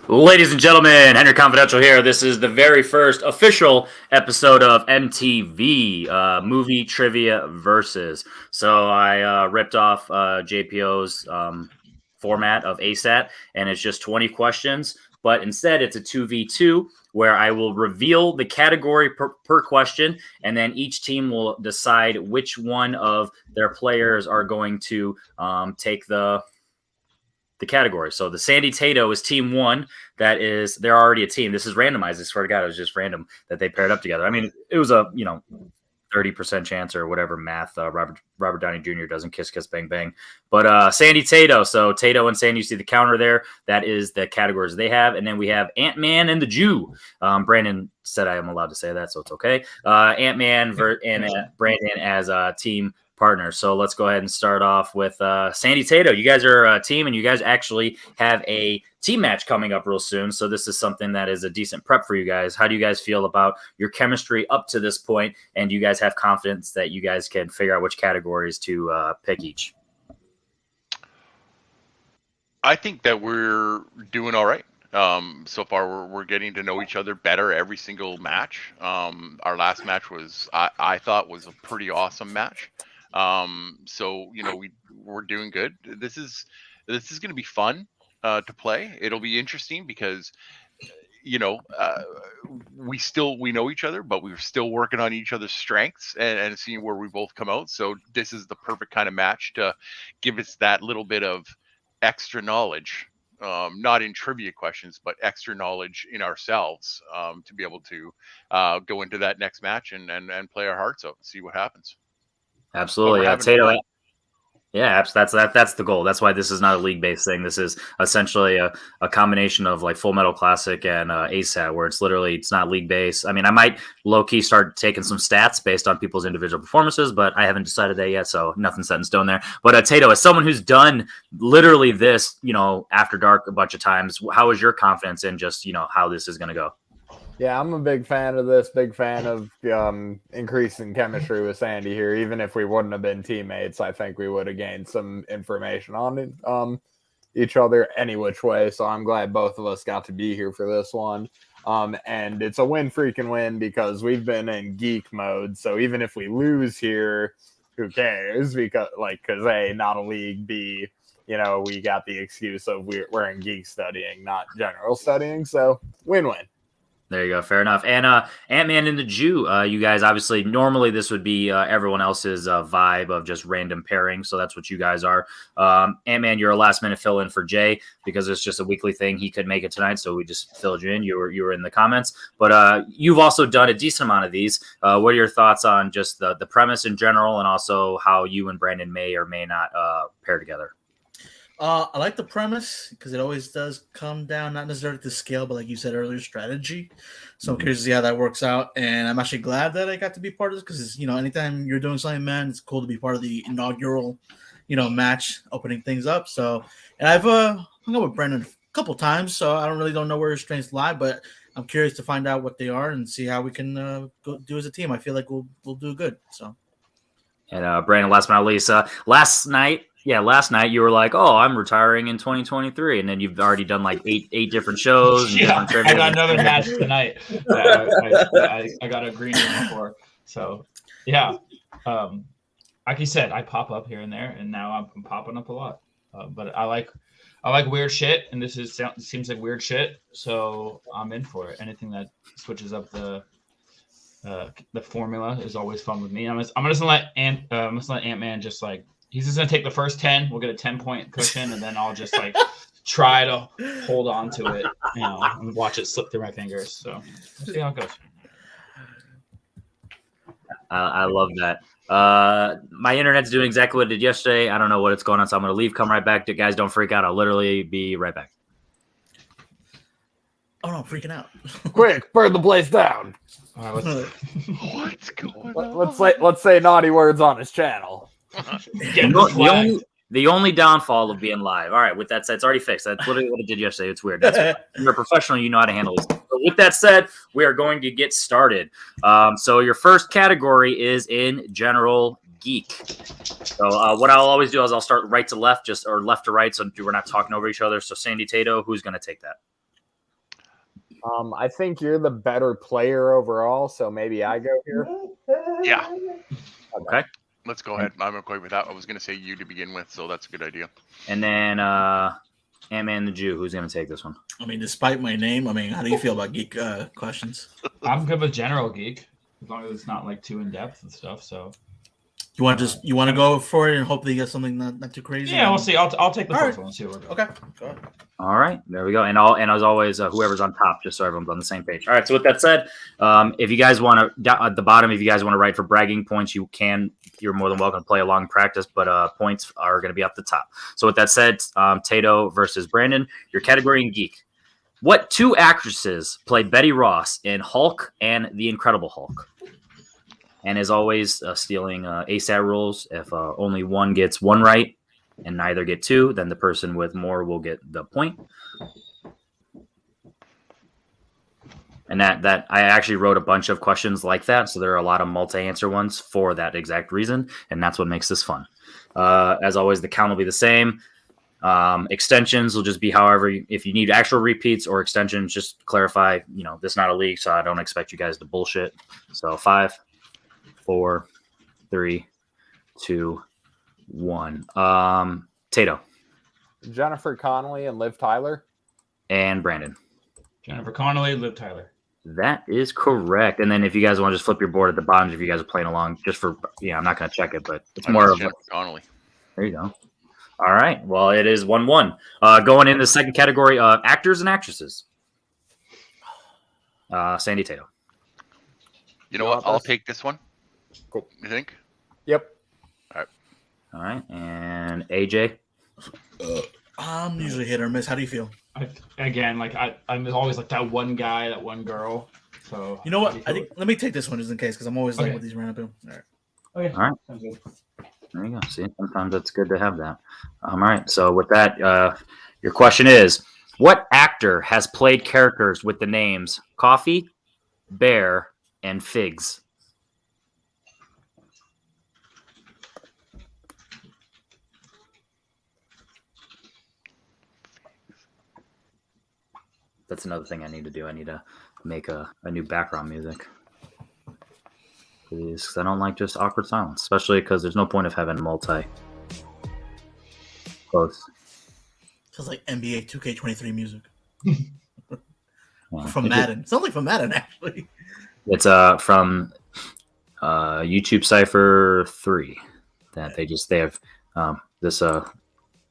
Ladies and gentlemen, Henry Confidential here. This is the very first official episode of MTV Movie Trivia Versus. So I ripped off JPO's format of ASAT, and it's just 20 questions, but instead it's a 2v2 where I will reveal the category per question, and then each team will decide which one of their players are going to take the category. So the Sandy Tato is team one. They're already a team. This is randomized. I swear to God, it was just random that they paired up together. I mean, it was a 30% chance or whatever math Robert Downey Jr. doesn't kiss bang bang. But Sandy Tato. So Tato and Sandy, you see the counter there. That is the categories they have, and then we have Ant-Man and the Jew. Brandon said I am allowed to say that, so it's okay. Ant-Man and Brandon as a team partner. So let's go ahead and start off with Sandy Tato. You guys are a team, and you guys actually have a team match coming up real soon. So this is something that is a decent prep for you guys. How do you guys feel about your chemistry up to this point? And do you guys have confidence that you guys can figure out which categories to pick each? I think that we're doing all right. So far, we're getting to know each other better every single match. Our last match I thought was a pretty awesome match. So we're doing good. This is going to be fun to play. It'll be interesting because we know each other, but we're still working on each other's strengths and seeing where we both come out. So this is the perfect kind of match to give us that little bit of extra knowledge, not in trivia questions, but extra knowledge in ourselves, to be able to go into that next match and play our hearts out and see what happens. Absolutely. Tato. Yeah, that's the goal. That's why this is not a league-based thing. This is essentially a combination of like Full Metal Classic and ASAT, where it's not league-based. I mean, I might low-key start taking some stats based on people's individual performances, but I haven't decided that yet, so nothing's set in stone there. But Tato, as someone who's done literally this, After Dark a bunch of times, how is your confidence in just, how this is going to go? Yeah, I'm a big fan of this, big fan of increasing chemistry with Sandy here. Even if we wouldn't have been teammates, I think we would have gained some information on each other any which way. So I'm glad both of us got to be here for this one. And it's a freaking win because we've been in geek mode. So even if we lose here, who cares? Because A, not a league, B, we got the excuse of we're in geek studying, not general studying. So win-win. There you go. Fair enough. And Ant-Man and the Jew, you guys obviously normally this would be everyone else's vibe of just random pairing. So that's what you guys are. Ant-Man, you're a last minute fill in for Jay because it's just a weekly thing. He couldn't make it tonight, so we just filled you in. You were in the comments, but you've also done a decent amount of these. What are your thoughts on just the premise in general, and also how you and Brandon may or may not pair together? I like the premise because it always does come down, not necessarily to scale, but like you said earlier, strategy. So I'm curious to see how that works out. And I'm actually glad that I got to be part of this because, anytime you're doing something, man, it's cool to be part of the inaugural, match opening things up. So, and I've hung up with Brandon a couple times, so I don't know where his strengths lie, but I'm curious to find out what they are and see how we can go do as a team. I feel like we'll do good. So. And Brandon, last but not least, last night you were like, "Oh, I'm retiring in 2023," and then you've already done like eight different shows. And yeah, I got another match tonight. I got a green one for. So, yeah, like you said, I pop up here and there, and now I'm popping up a lot. But I like weird shit, and this seems like weird shit, so I'm in for it. Anything that switches up the formula is always fun with me. I'm just gonna let Ant-Man just like. He's just going to take the first 10. We'll get a 10-point cushion, and then I'll just, try to hold on to it, and watch it slip through my fingers. So we'll see how it goes. I love that. My internet's doing exactly what it did yesterday. I don't know what it's going on, so I'm going to leave, come right back. Guys, don't freak out. I'll literally be right back. Oh, no, I'm freaking out. Quick, burn the place down. All right, what's going on? Let's say naughty words on his channel. The only downfall of being live. All right, with that said, it's already fixed. That's literally what it did yesterday. It's weird. You're a professional. You know how to handle this. But with that said, we are going to get started. So your first category is in general geek. So what I'll always do is I'll start right to left, or left to right, so we're not talking over each other. So Sandy Tato, who's going to take that? I think you're the better player overall, so maybe I go here. Yeah. Okay. Let's go ahead. I'm okay with that. I was going to say you to begin with, so that's a good idea. And then Ant-Man the Jew. Who's going to take this one? I mean, despite my name, I mean, how do you feel about geek questions? I'm good with general geek, as long as it's not like too in depth and stuff. So You want to go for it and hopefully you get something not too crazy? yeah, we'll see. I'll take the All first right. one and see where we're going. Okay. Go ahead. All right, there we go. And as always, whoever's on top, just so everyone's on the same page. All right. So with that said, if you guys want to at the bottom, if you guys want to write for bragging points, you can. You're more than welcome to play along practice, but points are going to be up the top. So with that said, Tato versus Brandon, your category in geek. What two actresses played Betty Ross in Hulk and The Incredible Hulk? And as always, stealing ASAT rules. If only one gets one right and neither get two, then the person with more will get the point. And that I actually wrote a bunch of questions like that, so there are a lot of multi-answer ones for that exact reason, and that's what makes this fun. As always, the count will be the same. Extensions will just be however, if you need actual repeats or extensions, just clarify, this is not a league, so I don't expect you guys to bullshit. So 5, 4, 3, 2, 1. Tato. Jennifer Connelly and Liv Tyler. And Brandon. Jennifer Connelly, Liv Tyler. That is correct. And then if you guys want to just flip your board at the bottom, if you guys are playing along, just for, I'm not going to check it, but it's more of Jennifer Connelly. There you go. All right. Well, it is 1-1. Going in the second category of actors and actresses. Sandy Tato. You know what? I'll take this one. Cool. You think? Yep. All right. And AJ. I'm usually hit or miss. How do you feel? I'm always like that one guy, that one girl. So You know what? I think let me take this one just in case because I'm always like Okay. with these random people. All right. Okay. All right. Sounds good. There you go. See, sometimes it's good to have that. All right. So with that, your question is, what actor has played characters with the names Coffee, Bear, and Figs? That's another thing I need to do. I need to make a new background music. Please, because I don't like just awkward silence, especially because there's no point of having multi. Close. Sounds like NBA 2K23 music Yeah. from Madden. Sounds like from Madden actually. It's from YouTube Cypher 3 that they have this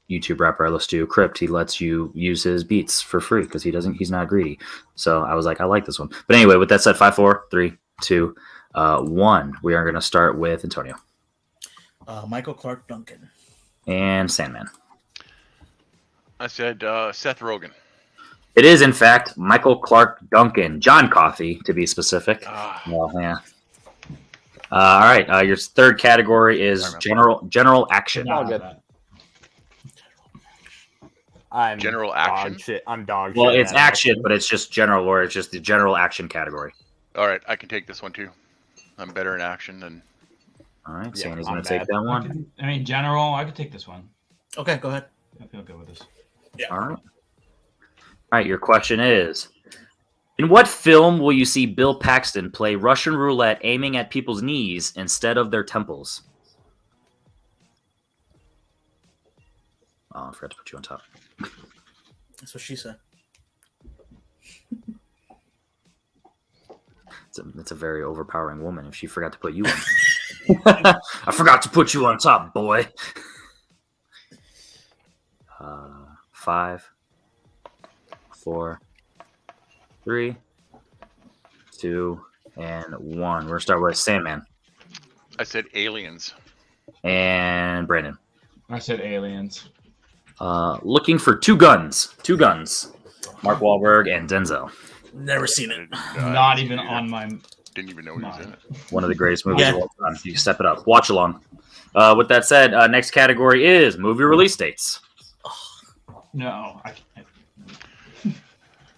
YouTube rapper I listen to, Crypt. He lets you use his beats for free because he's not greedy. So I was like, I like this one. But anyway, with that said, 5, 4, 3, 2, 1. We are going to start with Antonio Michael Clark Duncan. and Sandman. I said Seth Rogen. It is, in fact, Michael Clark Duncan, John Coffey, to be specific. Ah. Well, yeah. All right. Your third category is general action. All good. I'm General dog action? shit. I'm dog Well, shit. it's at action, but it's just general, or it's just the general action category. All right, I can take this one too. I'm better in action than. All right, Yeah, Sandy's I'm going to take bad. that one. General, I could take this one. Okay, go ahead. I feel good with this. All right. All right, your question is, in what film will you see Bill Paxton play Russian roulette aiming at people's knees instead of their temples? Oh, I forgot to put you on top. That's what she said. It's a very overpowering woman if she forgot to put you on. I forgot to put you on top, boy. 5, 4, 3, 2, and 1. We're going to start with Sandman. I said aliens. And Brandon. I said aliens. Looking for two guns. Mark Wahlberg and Denzel. Never seen it. Not even on my. Didn't even know he was in it. One of the greatest movies Yeah. of all time. You step it up. Watch along. With that said, next category is movie release dates. No, I can't.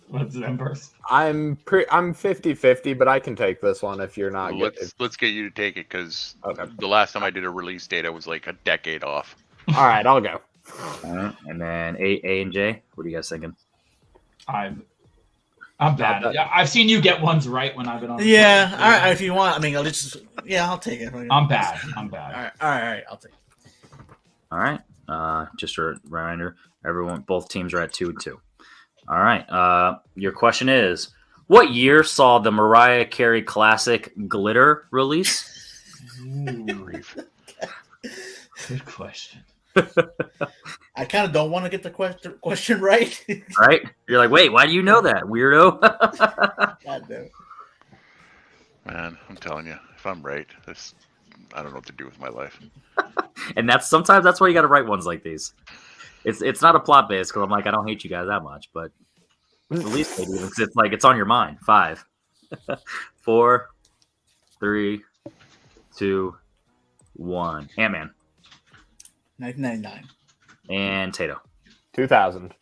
What's the first? I'm 50-50, but I can take this one if you're not good. Let's get you to take it because Okay. the last time I did a release date, I was like a decade off. All right, I'll go. All right. And then A and J. What are you guys thinking? I'm bad. bad. Yeah, I've seen you get ones right when I've been on. The Yeah, show. all right. If you want, I mean, I'll take it. I'm bad. I'm All bad. right. I'll take it. All right. Just a reminder, both teams are at 2-2. All right. Your question is, what year saw the Mariah Carey classic "Glitter" release? Ooh, good question. I kind of don't want to get the question right. Right? You're like, wait, why do you know that, weirdo? God damn it. Man, I'm telling you, if I'm right, I don't know what to do with my life. And sometimes that's why you got to write ones like these. It's not a plot base because I'm like, I don't hate you guys that much, but at least maybe it's like it's on your mind. 5, 4, 3, 2, 1. Ant-Man 1999. and Tato. 2000.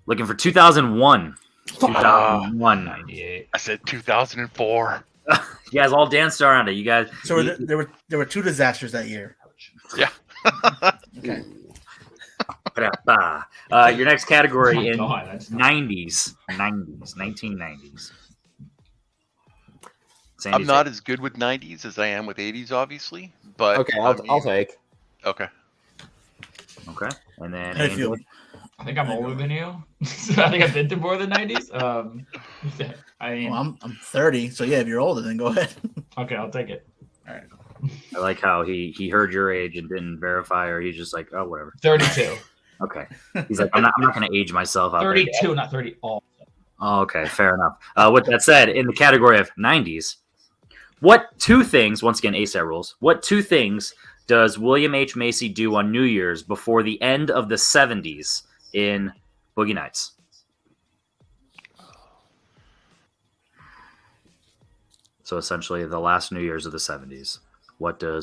Looking for 2001. 2001. 98. I said 2004. You guys all danced around it. You guys. So there were 2 disasters that year. Yeah. Okay. Your next category Oh my in God, that's not- 1990s. Sandy, I'm not as good with 90s as I am with 80s, obviously. But Okay, I'll take. Okay. Okay, and then How do you feel? Angel. I think I'm older than you. I think I've been to more than 90s. I mean, Well, I'm 30, so yeah, if you're older, then go ahead. okay, I'll take it. I like how he heard your age and didn't verify, or he's just like, oh, whatever. 32. Okay, he's like, I'm not going to age myself out. 32, not 30. All. Oh, okay, fair enough. With that said, in the category of 90s, what 2 things? Once again, ASAP rules. What 2 things does William H. Macy do on New Year's before the end of the 70s in Boogie Nights? So essentially, the last New Year's of the 70s. What 2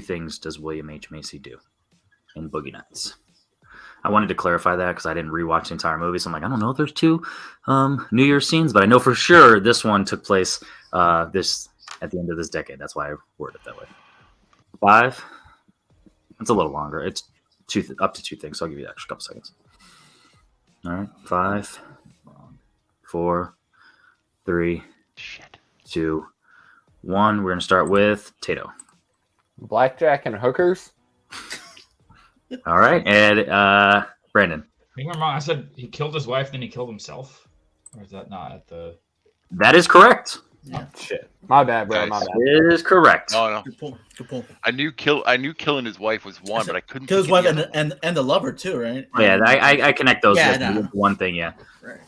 things does William H. Macy do in Boogie Nights? I wanted to clarify that because I didn't rewatch the entire movie, so I'm like, I don't know if there's 2 New Year's scenes, but I know for sure this one took place at the end of this decade. That's why I worded it that way. 5. It's a little longer. It's up to 2 things, so I'll give you an extra couple seconds. All right, 5, 4, 3, 2, 1. We're gonna start with Tato. Blackjack and hookers. All right, and Brandon. I think I'm wrong. I said he killed his wife, then he killed himself. Or is that not at the? That is correct. Yeah. Shit. My bad, bro. Nice. My bad. It is correct. No, no. Good pull. I knew killing his wife was one, but I couldn't Kill his think of wife the other one. and the lover too, right? Oh, yeah, I connect those Yeah, with no. one thing, yeah. Right.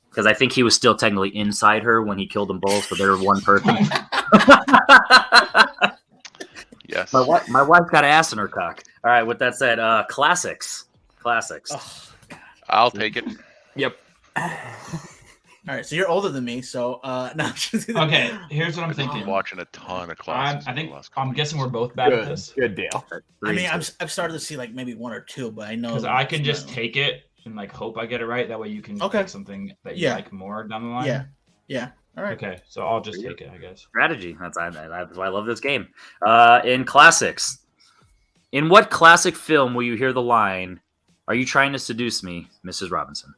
Because I think he was still technically inside her when he killed them both, so they're one person. Yes. My wife got ass in her cock. All right, with that said, classics. Oh, I'll take it. Yep. all right, so you're older than me, so no. Okay, here's what I'm I've been thinking. watching a ton of classics. I over think the last couple I'm guessing we're both bad at Good. this Good deal. I mean, I've started to see like maybe 1 or 2, but I know because I can just take it and like hope I get it right. That way you can Okay. pick something that you Yeah. like more down the line. Yeah. All right. Okay, so I'll just take it, I guess. strategy. That's why I love this game. In classics, in what classic film will you hear the line, "Are you trying to seduce me, Mrs. Robinson"?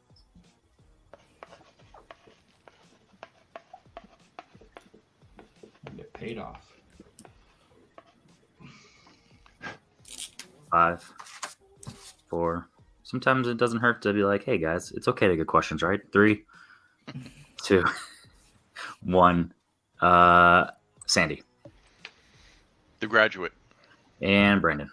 Get paid off. 5, 4. Sometimes it doesn't hurt to be like, "Hey guys, it's okay to get questions right." 3, 2, 1. Sandy The Graduate. and Brandon.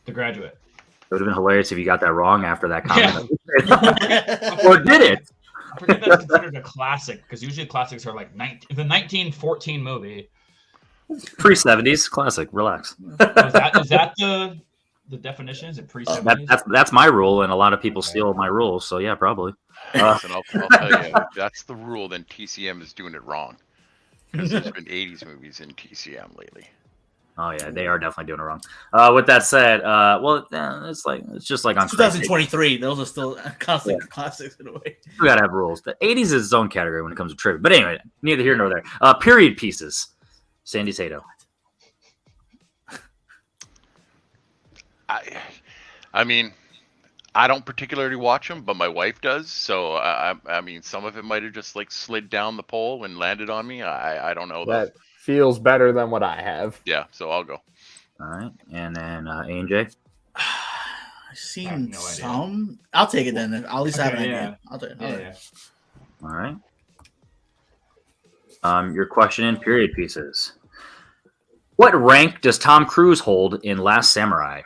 The Graduate. It would have been hilarious if you got that wrong after that comment. Yeah. Or did it? I forget that's considered a classic because usually classics are like the 1914 movie. Pre-70s classic. Relax. Is that the definition? Is it pre-70s? That's my rule, and a lot of people steal my rules. So yeah, probably. Listen, I'll tell you, if that's the rule, then TCM is doing it wrong. Because there's been 80s movies in TCM lately. Oh yeah, they are definitely doing it wrong. With that said, it's just like on 2023. Those are still constant classics in a way. We gotta have rules. The 80s is its own category when it comes to trivia. But anyway, neither here nor there. Period pieces. Sandy Sato. I mean, I don't particularly watch them, but my wife does. So I mean, some of it might have just like slid down the pole and landed on me. I don't know though. That feels better than what I have. Yeah, so I'll go. All right, and then AJ. I've I seen have no idea. some. I'll take it then. I'll at least have an Okay, idea. I'll take it. Yeah. All right. Your question in period pieces. What rank does Tom Cruise hold in Last Samurai?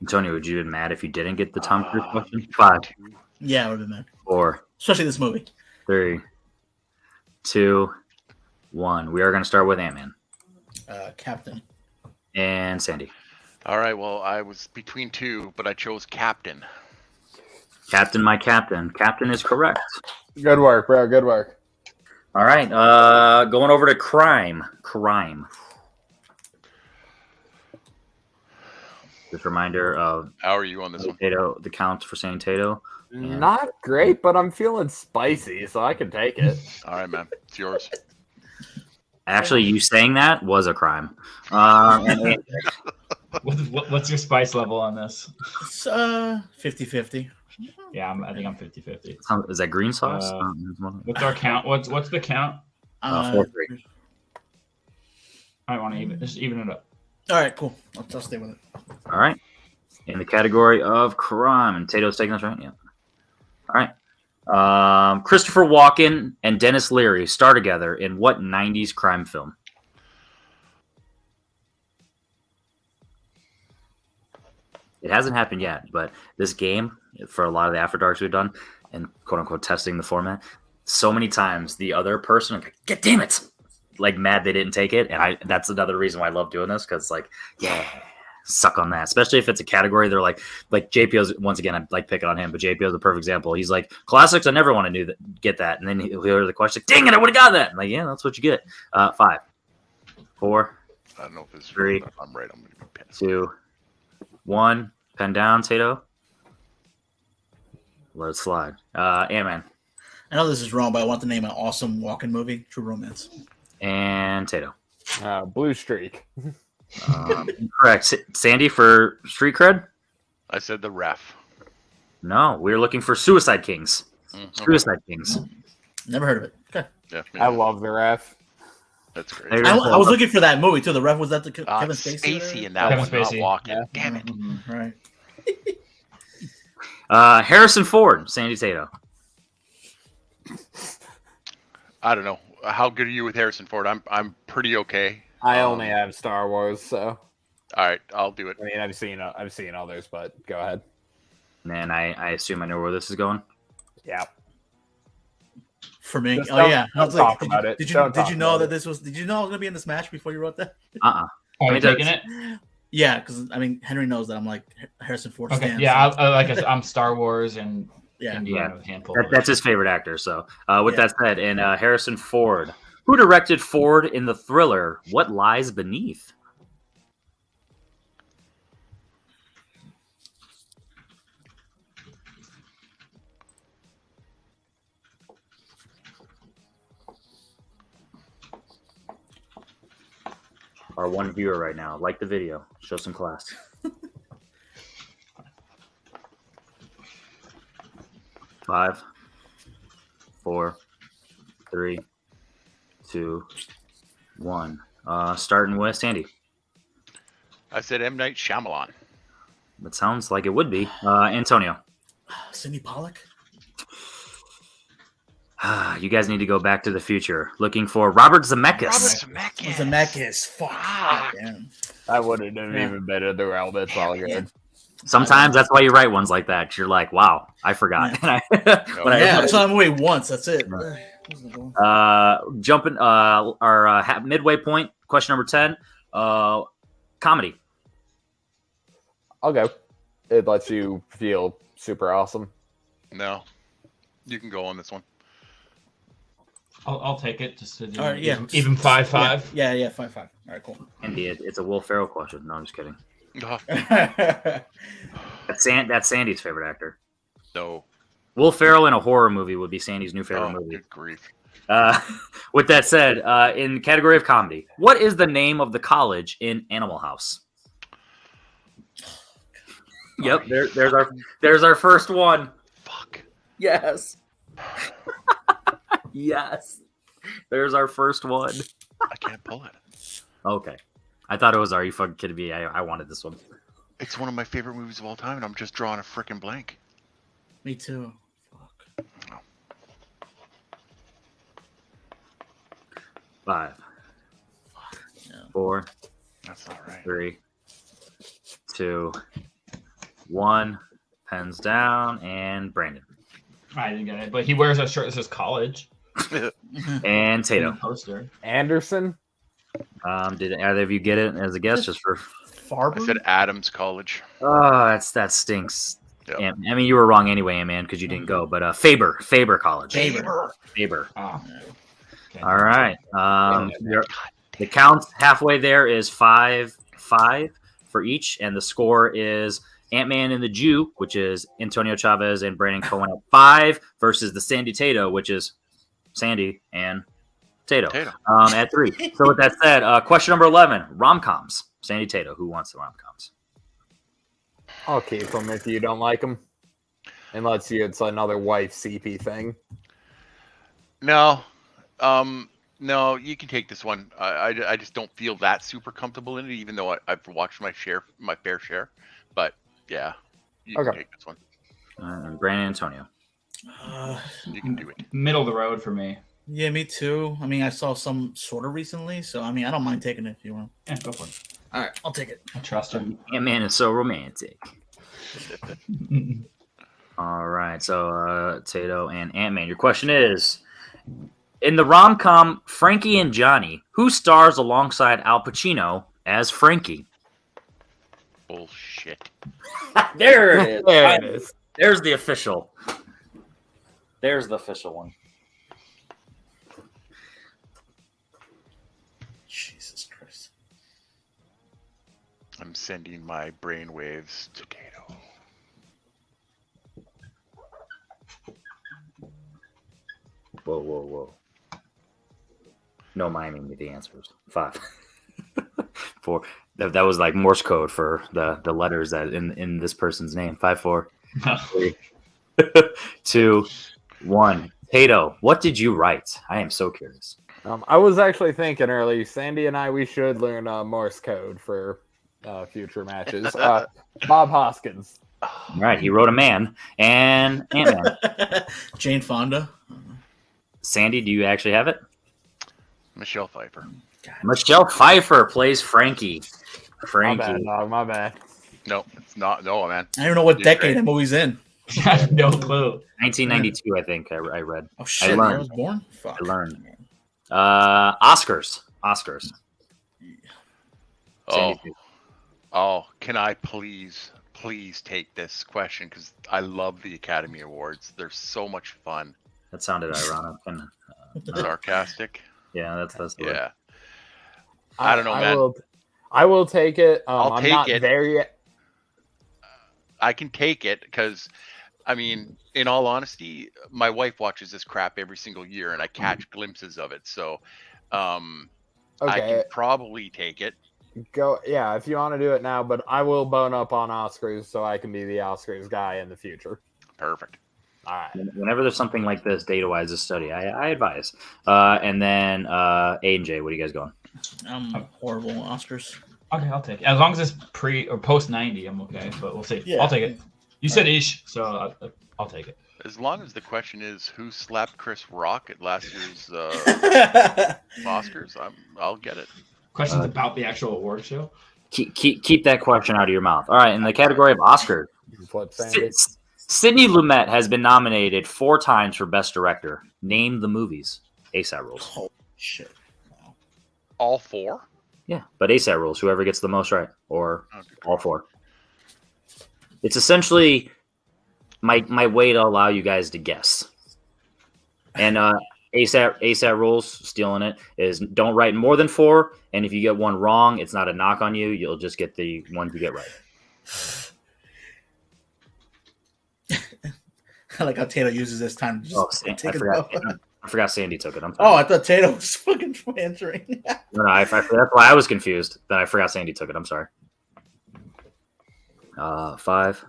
Antonio, would you have been mad if you didn't get the Tom Cruise question? 5, Yeah, I would have been mad. 4, Especially this movie. 3, 2, 1. We are going to start with Ant-Man Captain. and Sandy. All right. Well, I was between two, but I chose Captain. Captain, my captain. Captain is correct. Good work, bro. Good work. All right. Going over to crime. Crime. Just a reminder of How are you on this one? Tato, the count for saying Tato. Not great, but I'm feeling spicy, so I can take it. All right, man. It's yours. Actually, you saying that was a crime. And What's your spice level on this? It's 50-50. Yeah, I think I'm 50-50. is that green sauce? What's our count? What's the count? 4-3. I want to just even it up. All right, cool. I'll stay with it. All right. In the category of crime, and Tato's taking us right. Yeah. All right. Christopher Walken and Dennis Leary star together in what 90s crime film? It hasn't happened yet, but this game, for a lot of the After Darks we've done, and quote-unquote testing the format, so many times the other person, like, God damn it, like mad they didn't take it. And that's another reason why I love doing this, because like, yeah, suck on that. Especially if it's a category they're like JPO's, once again, I'm like picking on him, but JPO's a perfect example. He's like, classics, I never want to get that. And then he'll hear the question, dang it, I would have got that. I'm like, yeah, that's what you get. 5, 4, I don't know if it's 3, if I'm right. I'm going to be pissed. 2, 1. Pen down, Tato. Let it slide. Ant-Man. I know this is wrong, but I want to name an awesome walking movie, True Romance. And Tato. Blue Streak. Correct. Sandy for street cred? I said the ref. No, we're looking for Suicide Kings. Suicide Kings. Never heard of it. Okay. Yeah, I love the ref. That's great. There- I was looking for that movie too. The ref was that the Kevin Spacey. Spacey in that Kevin one, not Spacey. Walken. Yeah. Damn it. Right. Harrison Ford, Sandy Tato. I don't know. How good are you with Harrison Ford? I'm pretty okay. I only have Star Wars, so All right, I'll do it. I mean I've seen others, but go ahead. And I assume I know where this is going. Yeah. For me, Just oh don't- yeah. I was don't like, talk about it. Did you Don't talk know about that it. this was? Did you know I was gonna be in this match before you wrote that? Are you It taking does- it? Yeah, because I mean Henry knows that I'm like Harrison Ford. Okay. stan, Yeah, so- I'm Star Wars and yeah. Indiana a handful. That's his favorite actor. So, with Yeah. that said, and Harrison Ford, who directed Ford in the thriller What Lies Beneath? Our one viewer right now. Like the video. Show some class. 5, 4, 3, 2, 1. Starting with Sandy. I said M. Night Shyamalan. That sounds like it would be. Antonio. Sidney Pollack. You guys need to go back to the future. Looking for Robert Zemeckis. Zemeckis. Fuck. Damn. I wouldn't have Yeah. even been in the realm. It's all good. Yeah. Sometimes that's why you write ones like that. 'Cause you're like, wow, I forgot. Yeah. When I saw that movie once. That's it. Jumping our midway point, question number 10. Comedy. I'll go. It lets you feel super awesome. No, you can go on this one. I'll take it just to do All right, yeah. even 5-5. Yeah, 5-5. All right, cool. Andy, it's a Will Ferrell question. No, I'm just kidding. Oh, That's Sandy's favorite actor. no, Will Ferrell in a horror movie would be Sandy's new favorite movie. Good grief. With that said, in category of comedy, what is the name of the college in Animal House? Yep, there's our first one. Fuck. Yes. Yes. There's our first one. I can't pull it. Okay. I thought it was, are you fucking kidding me? I wanted this one. It's one of my favorite movies of all time, and I'm just drawing a freaking blank. Me too. Fuck. 5, Yeah. 4, That's not right. 3, 2, 1. Pens down, and Brandon. I didn't get it, but he wears a shirt that says college. And In the Tato. poster. Anderson. Did either of you get it as a guess? Just for Farber? I said Adams College. oh, that stinks. Yep. And, I mean, you were wrong anyway, man, because you didn't go. But Faber College. Faber. Oh. Okay. All right. The count halfway there is 5-5 for each, and the score is Ant-Man and the Jew, which is Antonio Chavez and Brandon Cohen at 5, versus the Sandy Tato, which is Sandy and Tato. At 3. So with that said, question number 11: rom-coms. Sandy Tato, who wants the rom-coms? I'll keep them if you don't like them. Unless it's another wife CP thing. No. No, you can take this one. I just don't feel that super comfortable in it, even though I've watched my fair share. But yeah, you can take this one. Brandon Antonio. You can do it. Middle of the road for me. Yeah, me too. I mean, I saw some sort of recently, so I mean, I don't mind taking it if you want. Yeah, go for it. All right, I'll take it. I trust him. Ant-Man is so romantic. All right, so Tato and Ant-Man. Your question is, in the rom-com Frankie and Johnny, who stars alongside Al Pacino as Frankie? Bullshit. There it is. There it is. There's the official. There's the official one. Jesus Christ. I'm sending my brainwaves to Tato. Whoa. No miming me the answers. 5. 4. That was like Morse code for the letters that in this person's name. 5, 4, 3, 2, 1. Tato, what did you write? I am so curious. I was actually thinking earlier, Sandy and I, we should learn Morse code for future matches. Bob Hoskins. All right, he wrote a man and Ant-Man. Jane Fonda. Sandy, do you actually have it? Michelle Pfeiffer. Michelle Pfeiffer plays Frankie. My bad, dog. My bad. No, it's not. No, man. I don't even know what You're decade great. that movie's in. I have no clue. 1992, I think I read. Oh shit! I when I learned. was born. Fuck. I learned. Oscars. Oh, Sandy. can I please take this question, because I love the Academy Awards. They're so much fun. That sounded ironic. And, Sarcastic. yeah, that's the word. Yeah. I don't know, man. I will take it. I'll I'm take not it. there yet. I can take it because, I mean, in all honesty, my wife watches this crap every single year, and I catch glimpses of it. So, I Okay, can probably take it. go. Yeah, if you want to do it now, but I will bone up on Oscars so I can be the Oscars guy in the future. Perfect. All right. Whenever there's something like this, data-wise, a study, I advise. And then A and J, what are you guys going? I'm horrible at Oscars. Okay, I'll take it. As long as it's pre or post 90, I'm okay. But we'll see. Yeah. I'll take it. You said ish, so I'll take it. As long as the question is who slapped Chris Rock at last year's Oscars, I'll get it. Questions about the actual award show. Keep that question out of your mouth. All right, in the category of Oscar, Flip Sandy. Sidney Lumet has been nominated 4 times for Best Director. Name the movies. ASAP rules. Holy shit! Wow. All 4? Yeah, but ASAP rules. Whoever gets the most right, or Okay. all 4. It's essentially my way to allow you guys to guess. And ASAP rules, stealing it, is don't write more than 4. And if you get one wrong, it's not a knock on you. You'll just get the ones you get right. I like how Tato uses this time to just Oh, I take it forgot. off. I forgot Sandy took it. I'm Oh, sorry. I thought Tato was fucking answering. No, that's why I was confused. Then I forgot Sandy took it. I'm sorry. 5.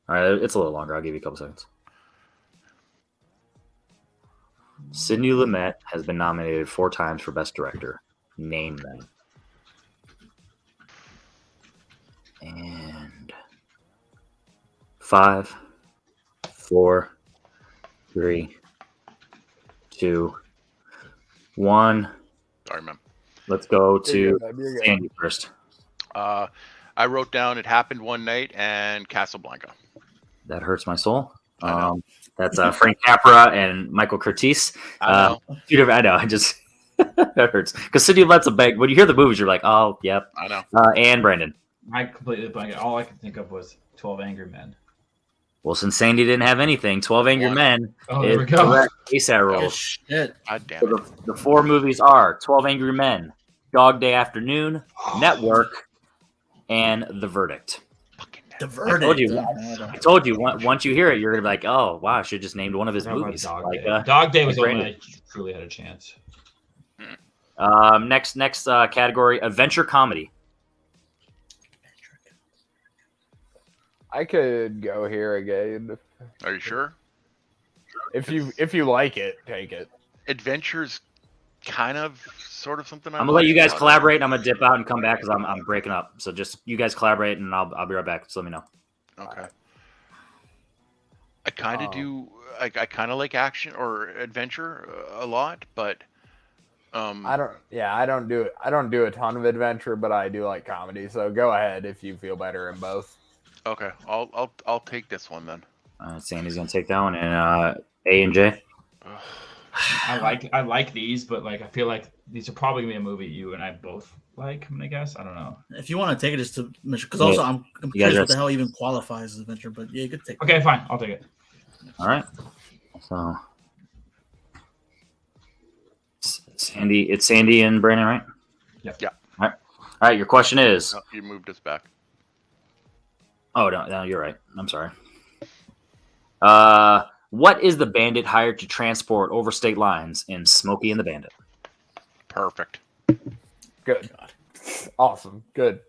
All right, it's a little longer. I'll give you a couple seconds. Sidney Lumet has been nominated 4 times for Best Director. Name them. And 5, 4, 3, 2, 1. Sorry, man. Let's go to You're good. Sandy first. I wrote down It Happened One Night and Casablanca. That hurts my soul. I know. That's Frank Capra and Michael Curtiz. I know. I know. I just that hurts because Sidney Lumet's a big. When you hear the movies, you're like, oh, yep. I know. And Brandon. I completely blanked. All I could think of was 12 Angry Men. Well, since Sandy didn't have anything, 12 Angry One. Men Oh, is there we go. correct. ASAP Oh, rolls. shit. God damn So it. the 4 movies are 12 Angry Men, Dog Day Afternoon, Network, and The Verdict. Fucking The damn it. verdict. told you. I told you, once you hear it, you're going to be like, oh, wow, I should have just named one of his Forgot about movies. Dog Like, Day. Dog Day was the Brandon. one I truly had a chance. Next category, Adventure Comedy. I could go here again. Are you sure? If you like it, take it. Adventure's kind of, sort of something I'm gonna let you guys collaborate, and I'm gonna dip out and come back because I'm breaking up. So just you guys collaborate, and I'll be right back. So let me know. Okay. I kind of Oh. do. I kind of like action or adventure a lot, but I don't do a ton of adventure, but I do like comedy. So go ahead if you feel better in both. okay. I'll take this one then. Sandy's gonna take that one, and A and J. Ugh. I like these, but like I feel like these are probably gonna be a movie you and I both like. I guess I don't know. If you want to take it, just to because also I'm You guys curious are- what the hell even qualifies as adventure, but yeah, you could take it. Okay, fine, I'll take it. All right. So it's Sandy and Brandon, right? Yep. Yeah. All right. Your question is. Oh, you moved us back. Oh no, you're right. I'm sorry. What is the bandit hired to transport over state lines in Smokey and the Bandit? Perfect. Good. Awesome. Good.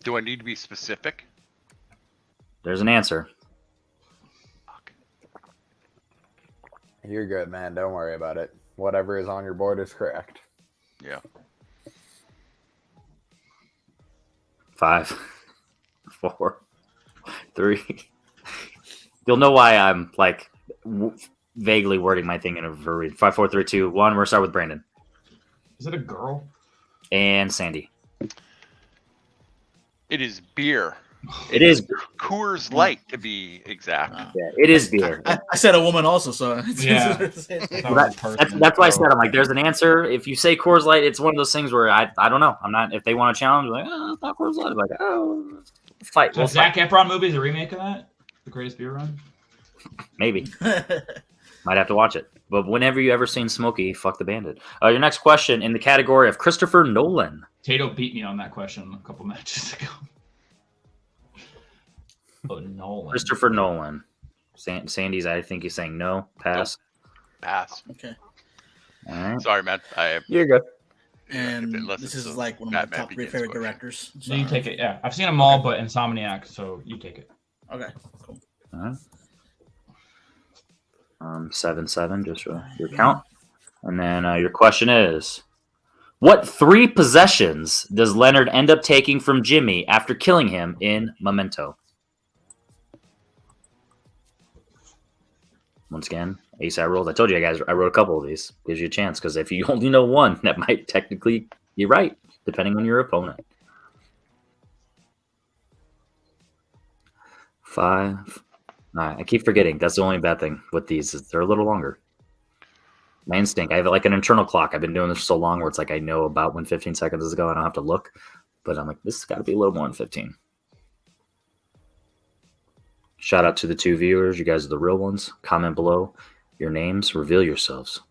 Do I need to be specific? There's an answer. Fuck. You're good, man. Don't worry about it. Whatever is on your board is correct. Yeah. 5, 4, 3. You'll know why I'm like vaguely wording my thing in a very 5, 4, 3, 2, 1. We're gonna start with Brandon Is it a girl? and Sandy. It is beer. It is. Coors Light to be exact. Yeah, it is beer. I said a woman also, so Yeah. That's why I said I'm like, there's an answer. If you say Coors Light, it's one of those things where I don't know. I'm not. If they want to challenge, like, oh, it's not Coors Light. I'm like, oh, fight. So We'll Zac fight. Efron movie is a remake of that? The Greatest Beer Run? Maybe. Might have to watch it. But whenever you ever seen Smokey, fuck the Bandit. Your next question in the category of Christopher Nolan. Tato beat me on that question a couple matches ago. Oh, Nolan. Christopher Nolan. Sandy's, I think he's saying no. Pass. Pass. Okay. All right. Sorry, man. You're good. And Unless this it's is a like one of my Batman top 3 Begins favorite question. directors. So you take it, yeah. I've seen them all, but Insomniac, so you take it. Okay, cool. All right. 7-7, just for your count. And then your question is, what 3 possessions does Leonard end up taking from Jimmy after killing him in Memento? Once again, ASAP rolls. I told you guys I wrote a couple of these. Gives you a chance because if you only know one, that might technically be right, depending on your opponent. 5. All right, I keep forgetting. That's the only bad thing with these is they're a little longer. My instinct. I have like an internal clock. I've been doing this so long where it's like I know about when 15 seconds is going. I don't have to look. But I'm like, this has got to be a little more than 15. Shout out to the 2 viewers. You guys are the real ones. Comment below your names. Reveal yourselves.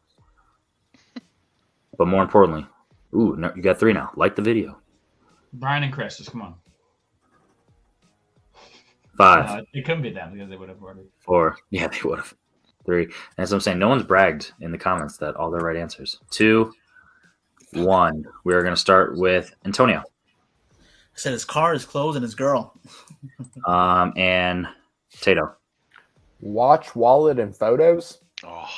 But more importantly, ooh, no, you got 3 now. Like the video. Brian and Chris, just come on. 5, It couldn't be them because they would have already. 4. Yeah, they would have. 3. That's what I'm saying. No one's bragged in the comments that all their right answers. 2, 1. We are going to start with Antonio. I said his car, his clothes, and his girl. And Tato. Watch, wallet, and photos. Oh,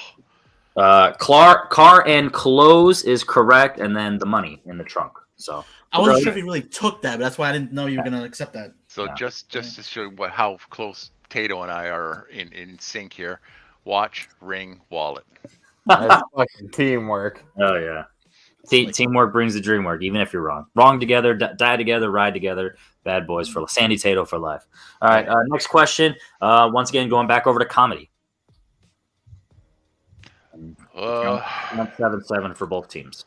Car and clothes is correct, and then the money in the trunk. So I wasn't sure if he really took that, but that's why I didn't know you were gonna accept that. so Yeah. just to show how close Tato and I are in sync here. Watch, ring, wallet. That's fucking teamwork. Oh yeah. Teamwork brings the dream work, even if you're wrong. Wrong together, die together, ride together. Bad boys for Sandy Tato for life. All right, next question. Once again, going back over to comedy. 7-7 for both teams.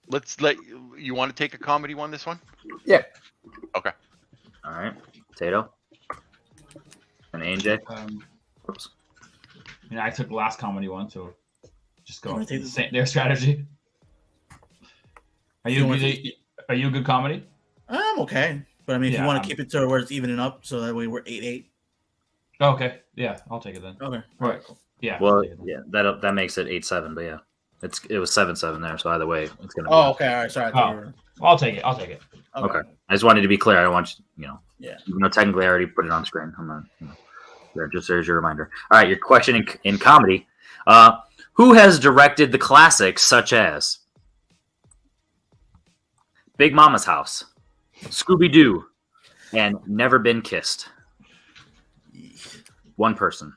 Let's let you want to take a comedy one. This one. Yeah. Okay. All right, Tato and AJ. Oops. I took the last comedy one, so just go wanna take their strategy. Are you a good comedy? I'm okay, but I mean, if you Yeah, want to keep it to where it's evening up, so that way we're 8-8. Oh, okay, yeah, I'll take it then. Okay. Right. Yeah. Well, I'll take it then. yeah, that makes it 8-7. But yeah, it was 7-7 there. So either way, it's gonna. Oh, Be okay. All right. Sorry. I thought you were... I'll take it. I'll take it. Okay. I just wanted to be clear. I don't want you, Yeah. Even though technically I already put it on screen. I'm not. There, just there's your reminder. All right, your question in comedy. Who has directed the classics such as Big Mama's House, Scooby Doo, and Never Been Kissed? One person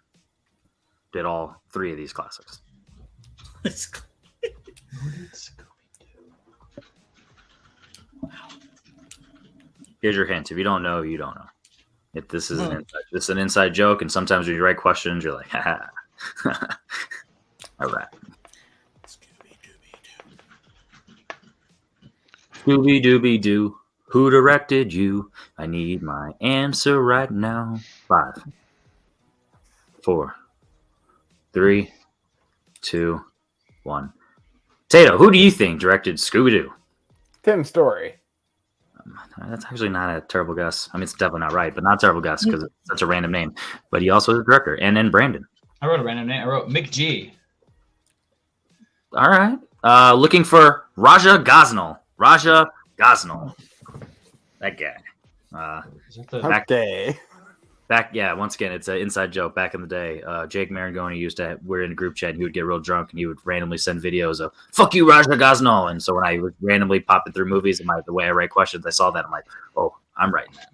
did all 3 of these classics. Here's your hint. If you don't know, you don't know. If this is an inside joke, and sometimes when you write questions, you're like, ha ha. All right. Scooby Dooby Doo, who directed you? I need my answer right now. 5, 4, 3, 2, 1. Tato, who do you think directed Scooby Doo? Tim Story. That's actually not a terrible guess. I mean, it's definitely not right, but not a terrible guess because it's such a random name. But he also is a director. And then Brandon. I wrote a random name. I wrote Mick G. All right. Looking for Raja Gosnell. Raja Gosnell. That guy. Is that the Okay. Yeah, once again, it's an inside joke. Back in the day, Jake Marangoni we're in a group chat, and he would get real drunk, and he would randomly send videos of, fuck you, Raja Gosnell. And so when I was randomly popping through movies and the way I write questions, I saw that. I'm like, oh, I'm writing that.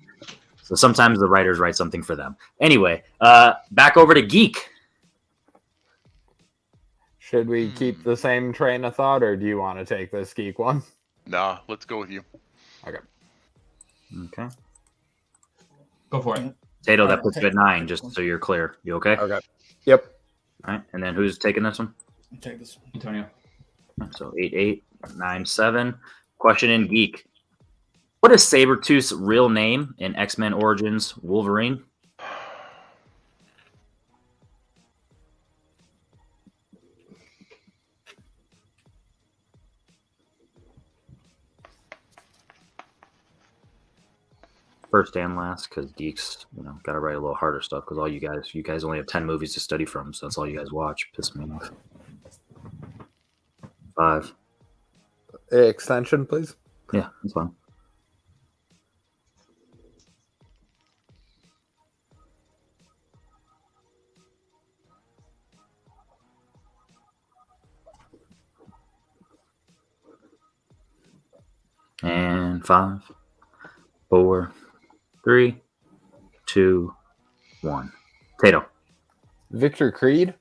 So sometimes the writers write something for them. Anyway, back over to Geek. Should we keep the same train of thought, or do you want to take this geek one? Nah, let's go with you. Okay. Go for it. Tato, that puts you at 9, just so you're clear. You okay? Okay. Yep. All right. And then who's taking this one? I'll take this. Antonio. So 8-8, 9-7. Question in Geek. What is Sabretooth's real name in X-Men Origins Wolverine? First and last, because geeks, got to write a little harder stuff. Because all you guys only have 10 movies to study from, so that's all you guys watch. Piss me off. 5. Extension, please. Yeah, that's fine. And 5, 4, 3, 2, 1. Tato. Victor Creed.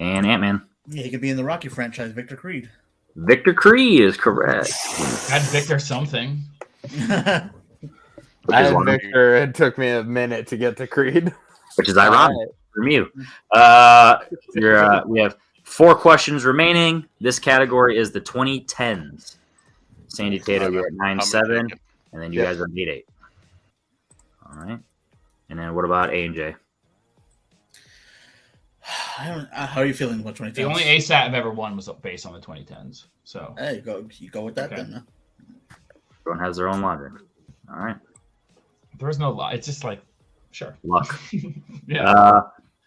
And Ant-Man. Yeah, he could be in the Rocky franchise, Victor Creed. Victor Creed is correct. Had Victor something. I had Victor. It took me a minute to get to Creed. Which is ironic from you. We have 4 questions remaining. This category is the 2010s. Sandy Tato, you're at 9-7, and then you guys are at 8-8. All right. And then what about A and J? How are you feeling about 2010s? The only ASAT I've ever won was based on the 2010s. So Hey, you go with that then. Everyone has their own logic. All right. There's no lie. It's just like, sure. Luck. Yeah.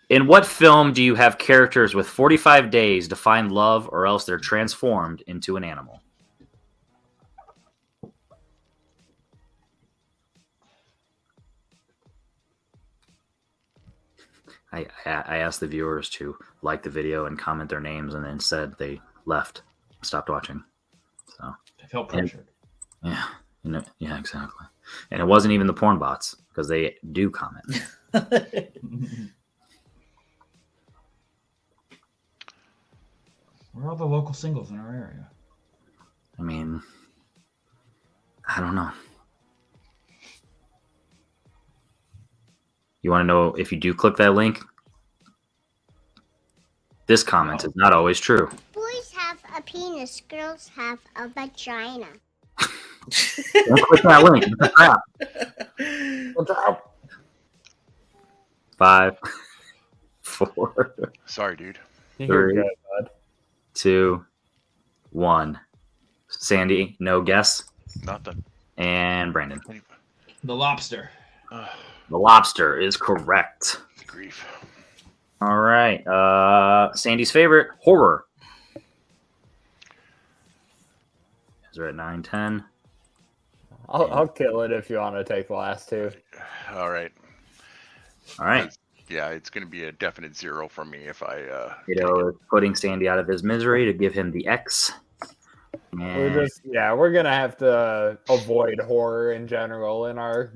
In what film do you have characters with 45 days to find love, or else they're transformed into an animal? I asked the viewers to like the video and comment their names, and instead they left, stopped watching. So I felt pressured. yeah, yeah, exactly. And it wasn't even the porn bots, because they do comment. Where are all the local singles in our area? I mean, I don't know. You want to know if you do click that link? This comment is not always true. Boys have a penis, girls have a vagina. Don't click that link. It's a crap. What's up? 5, 4, Sorry, dude. You're Three. good, bud. 2, 1. Sandy, no guess. Nothing. And Brandon. The Lobster. The Lobster is correct. Grief. All right. Sandy's favorite, horror. Is there at 9, 10? I'll kill it if you want to take the last two. All right. All right. Yeah, it's going to be a definite 0 from me if I. Is putting Sandy out of his misery to give him the X. And We're gonna have to avoid horror in general in our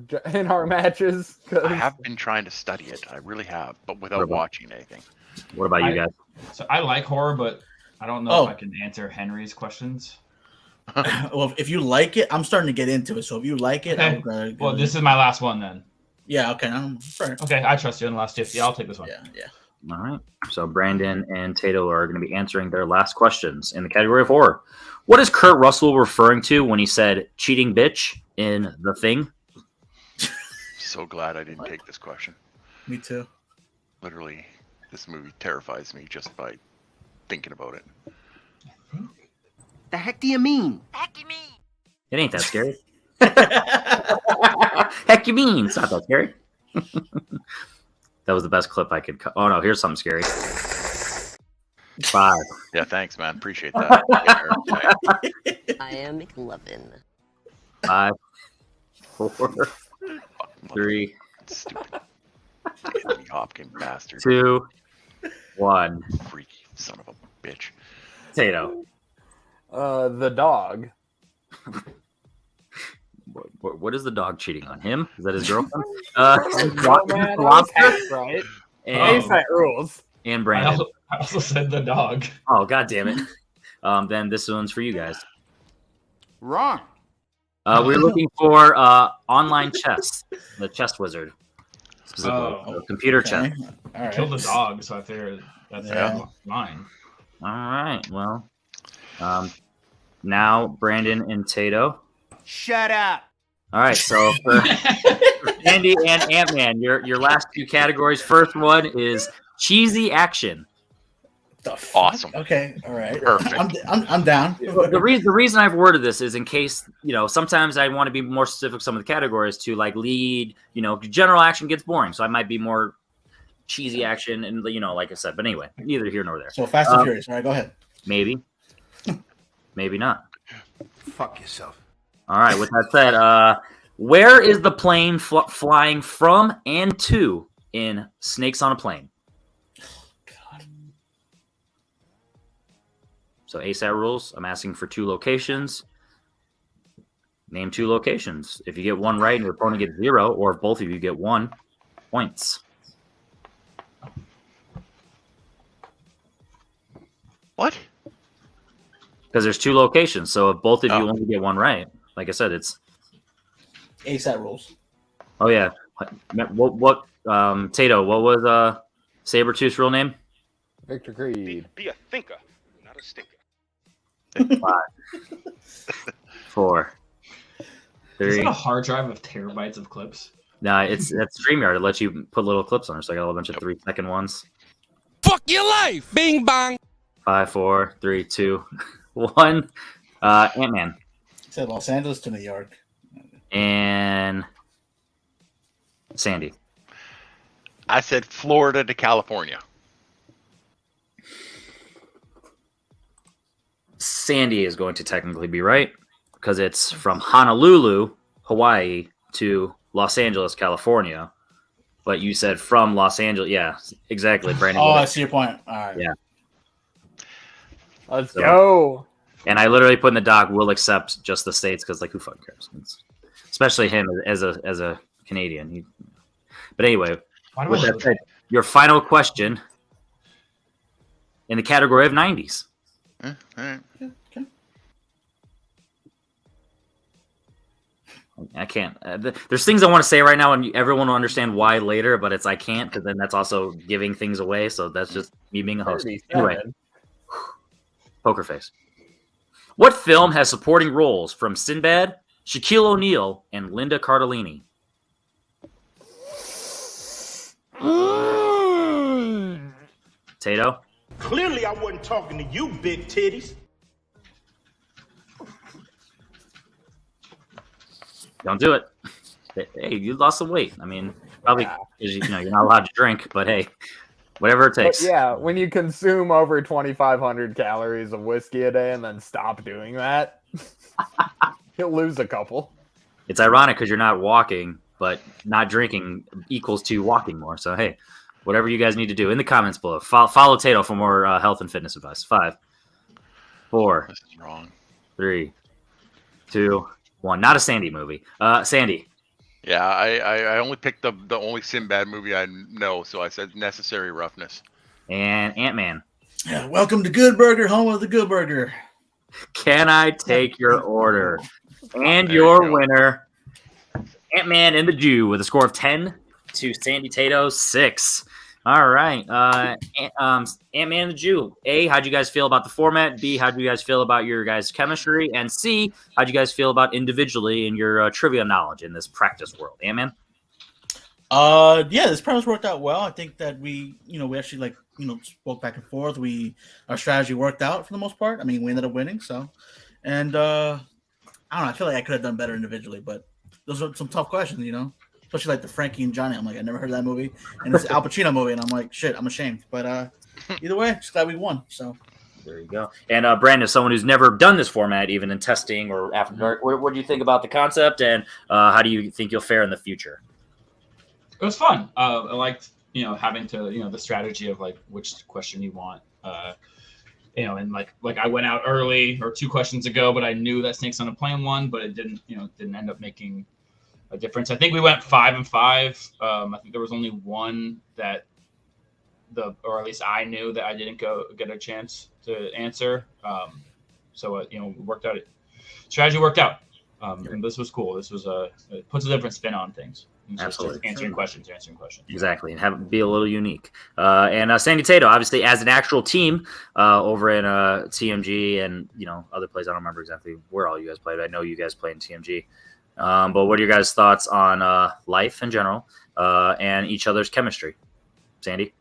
matches. 'Cause I have been trying to study it. I really have, but without watching anything. what about you guys? So I like horror, but I don't know if I can answer Henry's questions. Well, if you like it, I'm starting to get into it. So if you like it, Okay. Well, this is my last one then. yeah, okay, fair. Okay, I trust you on the last 50. I'll take this one. Yeah. All right. So Brandon and Tato are going to be answering their last questions in the category of horror. What is Kurt Russell referring to when he said cheating bitch in The Thing? So glad I didn't take this question. Me too. Literally, this movie terrifies me just by thinking about it. The heck do you mean? It ain't that scary. Heck you mean? It's not that scary. That was the best clip I could cut. Oh, no. Here's something scary. 5. Yeah, thanks, man. Appreciate that. I am McLovin. 5, 4, 3, Stupid Anthony Hopkins bastard. 2, 1. Freaky son of a bitch. Tato. The dog. What is the dog cheating on him? Is that his girlfriend? Oh, man, that was half right. and, ASAP rules. and I Brandon. also said the dog. Oh, god damn it. Then this one's for you guys. Wrong. We're looking for online chess, the chess wizard. Specifically, Oh, computer Okay. chess. All right. Kill the dog, so I figured that's mine. All right. Well, now Brandon and Tato. Shut up. All right. So for Andy and Ant-Man, your last two categories. First one is cheesy action. The fuck? Awesome. Okay. All right. Perfect. I'm down. The reason I've worded this is in case, sometimes I want to be more specific with some of the categories to like lead, general action gets boring. So I might be more cheesy action and, like I said, but anyway, neither here nor there. So Fast and Furious. All right, go ahead. Maybe, maybe not. Fuck yourself. All right. With that said, where is the plane flying from and to in Snakes on a Plane? God. So ASAT rules. I'm asking for 2 locations. Name 2 locations. If you get one right and your opponent gets 0, or if both of you get 1 points. What? Because there's 2 locations. So if both of you only get 1 right, like I said, it's ASAP rules. oh yeah. What Tato? What was Sabretooth's real name? Victor Creed. Be a thinker, not a stinker. 5, 4, Is 3. it a hard drive of terabytes of clips? No, that's StreamYard. It lets you put little clips on there. So I got a bunch of 3-second ones. Fuck your life! Bing bang! 5, 4, 3, 2, 1. Ant-Man. Said Los Angeles to New York. And Sandy. I said Florida to California. Sandy is going to technically be right because it's from Honolulu, Hawaii to Los Angeles, California. But you said from Los Angeles. Yeah, exactly, Brandon. Oh, I see your point. All right. Yeah. Let's go. And I literally put in the doc, will accept just the states because, like, who fucking cares? Especially him as a Canadian. But anyway, with that said, your final question in the category of 90s. All right. Okay. I can't. There's things I want to say right now, and everyone will understand why later. But I can't because then that's also giving things away. So that's just me being a host. 37. Anyway, poker face. What film has supporting roles from Sinbad, Shaquille O'Neal, and Linda Cardellini? Tato? Clearly, I wasn't talking to you, big titties. Don't do it. Hey, you lost some weight. I mean, probably because you're not allowed to drink, but hey, whatever it takes. But yeah, when you consume over 2,500 calories of whiskey a day and then stop doing that, you'll lose a couple. It's ironic because you're not walking, but not drinking equals to walking more. So hey, whatever you guys need to do in the comments below. Follow Tato for more health and fitness advice. 5, 4, This is wrong. 3, 2, 1. Not a Sandy movie. Sandy. Yeah, I only picked the only Sinbad movie I know, so I said Necessary Roughness. And Ant-Man. Yeah, welcome to Good Burger, home of the Good Burger. Can I take your order? And There your you go. winner, Ant-Man and the Jew, with a score of 10 to Sandy Tato 6. All right. Ant-Man and the Jew. A, how'd you guys feel about the format? B, how'd you guys feel about your guys' chemistry? And C, how'd you guys feel about individually in your trivia knowledge in this practice world? Ant-Man? Yeah, this premise worked out well. I think that we actually spoke back and forth. Our strategy worked out for the most part. I mean, we ended up winning. So, and I don't know. I feel like I could have done better individually, but those are some tough questions, especially like the Frankie and Johnny. I'm like, I never heard of that movie, and it's an Al Pacino movie, and I'm like, shit, I'm ashamed. But either way, just glad we won. So there you go. And Brandon, someone who's never done this format, even in testing or after dark, what do you think about the concept, and how do you think you'll fare in the future? It was fun. I liked, having to, the strategy of like which question you want. And like I went out early or 2 questions ago, but I knew that Snake's on a plane one, but it didn't end up making a difference. I think we went 5 and 5. I think there was only one that or at least I knew that I didn't get a chance to answer. So it worked out. Strategy worked out. And this was cool. This was it puts a different spin on things. It's Absolutely. just answering questions. Exactly, and be a little unique. And Sandy Tato, obviously, as an actual team over in TMG and other plays. I don't remember exactly where all you guys played. I know you guys play in TMG. But what are your guys' thoughts on life in general and each other's chemistry? Sandy?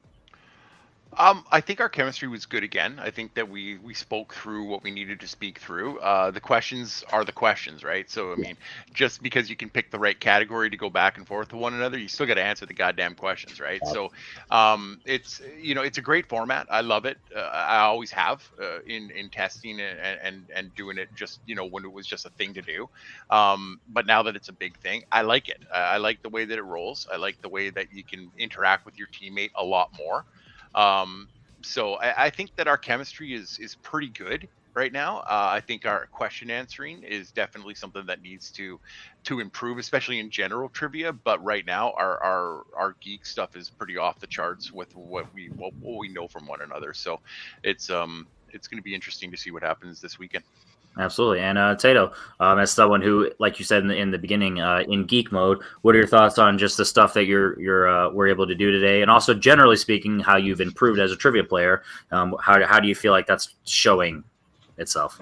I think our chemistry was good again. I think that we spoke through what we needed to speak through. The questions are the questions, right? So, I mean, just because you can pick the right category to go back and forth with one another, you still got to answer the goddamn questions, right? So, it's a great format. I love it. I always have in testing and doing it just when it was just a thing to do. But now that it's a big thing, I like it. I like the way that it rolls. I like the way that you can interact with your teammate a lot more. So I think that our chemistry is pretty good right now. I think our question answering is definitely something that needs to improve, especially in general trivia. But right now, our geek stuff is pretty off the charts with what we know from one another. So it's going to be interesting to see what happens this weekend. Absolutely. And Tato, as someone who, like you said in the beginning, in geek mode, what are your thoughts on just the stuff that we're able to do today, and also generally speaking, how you've improved as a trivia player? How do you feel like that's showing itself?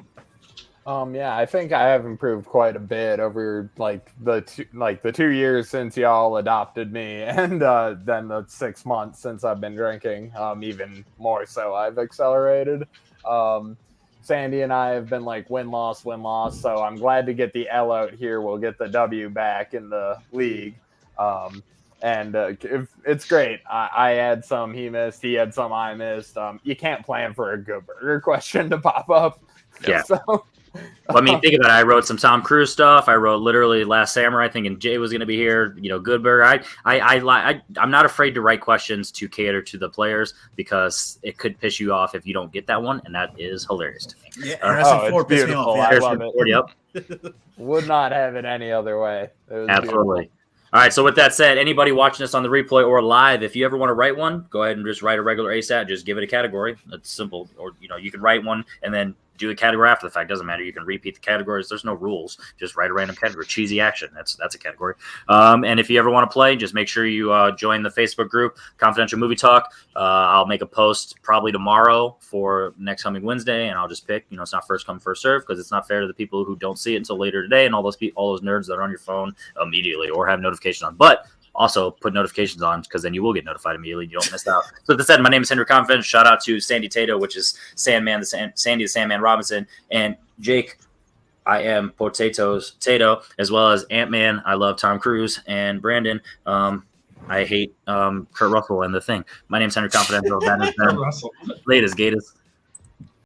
Yeah, I think I have improved quite a bit over the 2 years since y'all adopted me, and then the 6 months since I've been drinking. Even more so, I've accelerated. Sandy and I have been like win loss. So I'm glad to get the L out here. We'll get the W back in the league. It's great. I had some he missed. He had some I missed. You can't plan for a good burger question to pop up. Yeah. So, well, I mean, think about it. I wrote some Tom Cruise stuff. I wrote literally Last Samurai, thinking Jay was going to be here. You know, Good Burger. I'm not afraid to write questions to cater to the players because it could piss you off if you don't get that one, and that is hilarious to me. Yeah, Harrison Ford it's pissed me beautiful. off. I Yeah. love it. Yep. Would not have it any other way. It was Absolutely. beautiful. All right. So with that said, anybody watching this on the replay or live, if you ever want to write one, go ahead and just write a regular ASAT. Just give it a category. That's simple. Or you can write one and then do a category after the fact. Doesn't matter. You can repeat the categories. There's no rules. Just write a random category. Cheesy action. That's a category. And if you ever want to play, just make sure you join the Facebook group, Confidential Movie Talk. I'll make a post probably tomorrow for next coming Wednesday, and I'll just pick. It's not first come first serve because it's not fair to the people who don't see it until later today, and all those nerds that are on your phone immediately or have notifications on. But also put notifications on because then you will get notified immediately. You don't miss out. So that said, my name is Henry Confidence. Shout out to Sandy Tato, which is Sandy the Sandman Robinson, and Jake. I am Potatoes Tato, as well as Ant-Man. I love Tom Cruise, and Brandon. I hate Kurt Russell and The Thing. My name is Henry Confidential. That is Latest Gators.